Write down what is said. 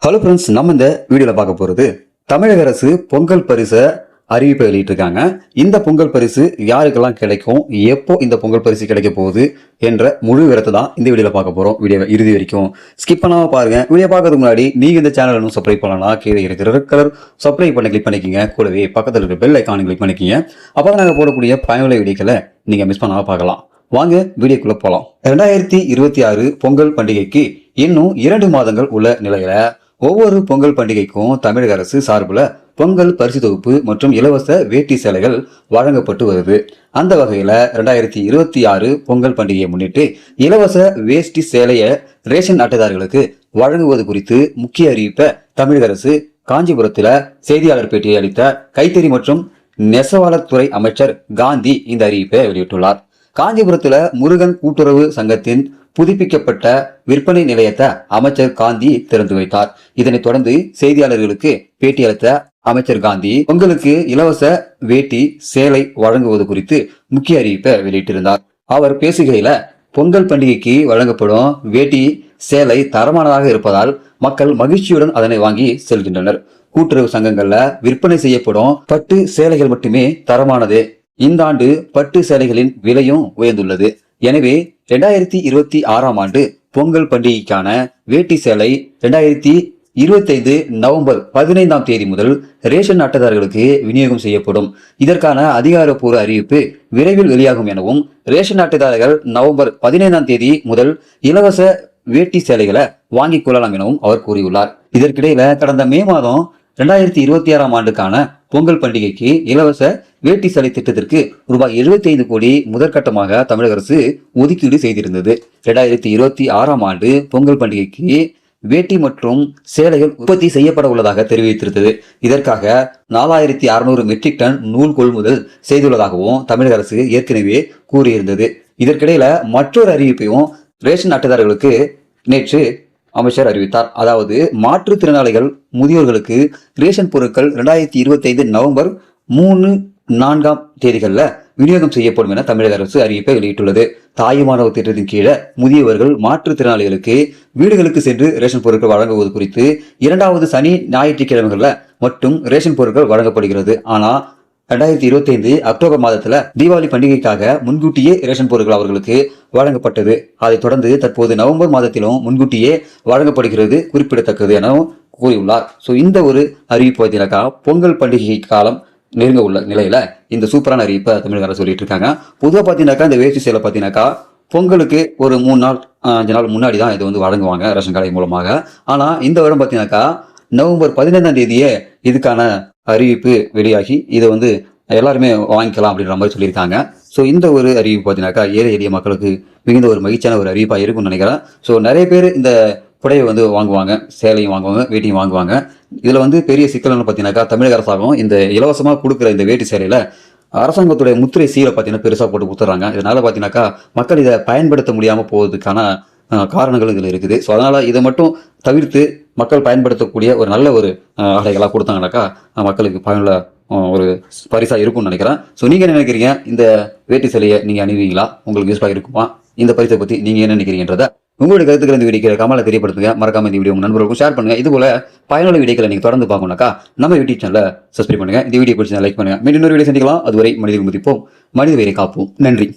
Hello friends, நம்ம இந்த வீடியோல பார்க்க போறது தமிழக அரசு பொங்கல் பரிசை அறிவிப்பை வெளியிட்டிருக்காங்க. இந்த பொங்கல் பரிசு யாருக்கெல்லாம் கிடைக்கும், எப்போ இந்த பொங்கல் பரிசு கிடைக்க போகுது என்ற முழு விவரத்தை தான் இந்த வீடியோல பார்க்க போறோம். வீடியோ இறுதி வரைக்கும் ஸ்கிப் பண்ணாம பாருங்க. வீடியோ பார்க்கறதுக்கு முன்னாடி நீங்க இந்த சேனல் இன்னும் சப்ஸ்கிரைப் பண்ணலாம், கீழே இருக்கிற ரெட் கலர் சப்ஸ்கிரைப் பண்ண கிளிக் பண்ணிக்கங்க. கூடவே பக்கத்தில் இருக்கிற பெல் ஐக்கானை கிளிக் பண்ணிக்கங்க. அப்போ நாங்கள் போடக்கூடிய பயனுள்ள வீடியோக்களை நீங்க மிஸ் பண்ணாம பார்க்கலாம். வாங்க வீடியோக்குள்ள போலாம். 2026 பொங்கல் பண்டிகைக்கு இன்னும் 2 மாதங்கள் உள்ள நிலையில ஒவ்வொரு பொங்கல் பண்டிகைக்கும் தமிழக அரசு சார்பில் பொங்கல் பரிசு தொகுப்பு மற்றும் இலவச வேட்டி சேலைகள் வழங்கப்பட்டு வருது. அந்த வகையில 2026 பொங்கல் பண்டிகையை முன்னிட்டு இலவச வேஷ்டி சேலையை ரேஷன் அட்டைதாரர்களுக்கு வழங்குவது குறித்து முக்கிய அறிவிப்பை தமிழக அரசு காஞ்சிபுரத்துல செய்தியாளர் பேட்டியை அளித்த கைத்தறி மற்றும் நெசவாளத்துறை அமைச்சர் காந்தி இந்த அறிவிப்பை வெளியிட்டுள்ளார். காஞ்சிபுரத்துல முருகன் கூட்டுறவு சங்கத்தின் புதுப்பிக்கப்பட்ட விற்பனை நிலையத்தை அமைச்சர் காந்தி திறந்து வைத்தார். இதனைத் தொடர்ந்து செய்தியாளர்களுக்கு பேட்டியளித்த அமைச்சர் காந்தி பொங்கலுக்கு இலவச வேட்டி சேலை வழங்குவது குறித்து முக்கிய அறிவிப்பை வெளியிட்டிருந்தார். அவர் பேசுகையில பொங்கல் பண்டிகைக்கு வழங்கப்படும் வேட்டி சேலை தரமானதாக இருப்பதால் மக்கள் மகிழ்ச்சியுடன் அதனை வாங்கி செல்கின்றனர். கூட்டுறவு சங்கங்கள்ல விற்பனை செய்யப்படும் பட்டு சேலைகள் மட்டுமே தரமானது. இந்த ஆண்டு பட்டு சேலைகளின் விலையும் உயர்ந்துள்ளது. எனவே 2026 ஆண்டு பொங்கல் பண்டிகைக்கான வேட்டி சேலை 2025 நவம்பர் 15 முதல் ரேஷன் அட்டைதாரர்களுக்கு விநியோகம் செய்யப்படும். இதற்கான அதிகாரப்பூர்வ அறிவிப்பு விரைவில் வெளியாகும் எனவும் ரேஷன் அட்டைதாரர்கள் நவம்பர் 15 முதல் இலவச வேட்டி சேலைகளை வாங்கிக் கொள்ளலாம் எனவும் அவர் கூறியுள்ளார். இதற்கிடையில கடந்த மே மாதம் 2026 ஆண்டுக்கான பொங்கல் பண்டிகைக்கு இலவச வேட்டி சேலை திட்டத்திற்கு ரூபாய் 75 கோடி முதற்கட்டமாக தமிழக அரசு ஒதுக்கீடு செய்திருந்தது. 2026 ஆண்டு பொங்கல் பண்டிகைக்கு வேட்டி மற்றும் சேலைகள் உற்பத்தி செய்யப்பட உள்ளதாக தெரிவித்திருந்தது. இதற்காக 4600 மெட்ரிக் டன் நூல் கொள்முதல் செய்துள்ளதாகவும் தமிழக அரசு ஏற்கனவே கூறியிருந்தது. இதற்கிடையில மற்றொரு அறிவிப்பையும் ரேஷன் அட்டைதாரர்களுக்கு நேற்று அமைச்சர் அறிவித்தார். அதாவது மாற்றுத்திறனாளிகள் முதியோர்களுக்கு ரேஷன் பொருட்கள் 2025 நவம்பர் 3, 4 விநியோகம் செய்யப்படும் என தமிழக அரசு அறிவிப்பை வெளியிட்டுள்ளது. தாயுமானவ திட்டத்தின் கீழே முதியவர்கள் மாற்றுத்திறனாளிகளுக்கு வீடுகளுக்கு சென்று ரேஷன் பொருட்கள் வழங்குவது குறித்து 2வது சனி ஞாயிற்றுக்கிழமைகள்ல மட்டும் ரேஷன் பொருட்கள் வழங்கப்படுகிறது. ஆனா 2025 அக்டோபர் மாதத்துல தீபாவளி பண்டிகைக்காக முன்கூட்டியே ரேஷன் பொருட்கள் அவர்களுக்கு வழங்கப்பட்டது. அதைத் தொடர்ந்து தற்போது நவம்பர் மாதத்திலும் முன்கூட்டியே வழங்கப்படுகிறது குறிப்பிடத்தக்கது என கூறியுள்ளார். இந்த ஒரு அறிவிப்பு பார்த்தீங்கன்னாக்கா பொங்கல் பண்டிகை காலம் நெருங்க உள்ள நிலையில இந்த சூப்பரான அறிவிப்பை தமிழக அரசு சொல்லிட்டு இருக்காங்க. பொதுவாக பார்த்தீங்கன்னாக்கா இந்த வேஷ்டி சேலை பார்த்தீங்கன்னாக்கா பொங்கலுக்கு ஒரு 3 நாள் 5 நாள் முன்னாடி தான் இது வழங்குவாங்க ரேஷன் கடை மூலமாக. ஆனா இந்த வருடம் பார்த்தீங்கன்னாக்கா நவம்பர் 15 இதுக்கான அறிவிப்பு வெளியாகி இதை எல்லாருமே வாங்கிக்கலாம் அப்படின்ற மாதிரி சொல்லியிருக்காங்க. இந்த ஒரு அறிவிப்பு பார்த்தீங்கன்னாக்கா ஏழை எளிய மக்களுக்கு மிகுந்த ஒரு மகிழ்ச்சியான ஒரு அறிவிப்பாக இருக்கும்னு நினைக்கிறேன். நிறைய பேர் இந்த புடையை வாங்குவாங்க, சேலையும் வாங்குவாங்க, வேட்டியும் வாங்குவாங்க. இதுல பெரிய சிக்கல்னு பார்த்தீங்கன்னாக்கா தமிழக அரசாங்கம் இந்த இலவசமாக கொடுக்குற இந்த வேட்டி சேலையில அரசாங்கத்துடைய முத்திரை சீலை பார்த்தீங்கன்னா பெருசாக போட்டு கொடுத்துட்றாங்க. இதனால பார்த்தீங்கன்னாக்கா மக்கள் இதை பயன்படுத்த முடியாமல் போவதுக்கான காரணங்கள் இதில் இருக்குது. அதனால இதை மட்டும் தவிர்த்து மக்கள் பயன்படுத்தக்கூடிய ஒரு நல்ல ஒரு ஆடைகளாக கொடுத்தாங்கனாக்கா மக்களுக்கு பயனுள்ள ஒரு பரிசா இருக்கும்னு நினைக்கிறேன். நீங்க என்ன நினைக்கிறீங்க? இந்த வேட்டி சேலையை நீங்க அணிவீங்களா? உங்களுக்கு யூஸ்ஃபுல்லாக இருக்குமா? இந்த பரிசை பத்தி நீங்க என்ன நினைக்கிறீங்கன்றத உங்களுடைய கருத்துக்கள் இந்த வீடியோ கமெண்ட்ல தெரியப்படுத்துங்க. மறக்காம இந்த வீடியோ உங்க நண்பர்களுக்கும் ஷேர் பண்ணுங்க. இது போல பயனுள்ள வீடியோக்களை நீங்க தொடர்ந்து பார்க்கணும்னாக்கா நம்ம யூடியூப் சேனலை சப்ஸ்கிரைப் பண்ணுங்க. இந்த வீடியோ பிடிச்சா லைக் பண்ணுங்க. மீண்டும் இன்னொரு வீடியோ சந்திக்கலாம். அதுவரை மனிதர்கள் மதிப்போம், மனித வேரை காப்போம். நன்றி.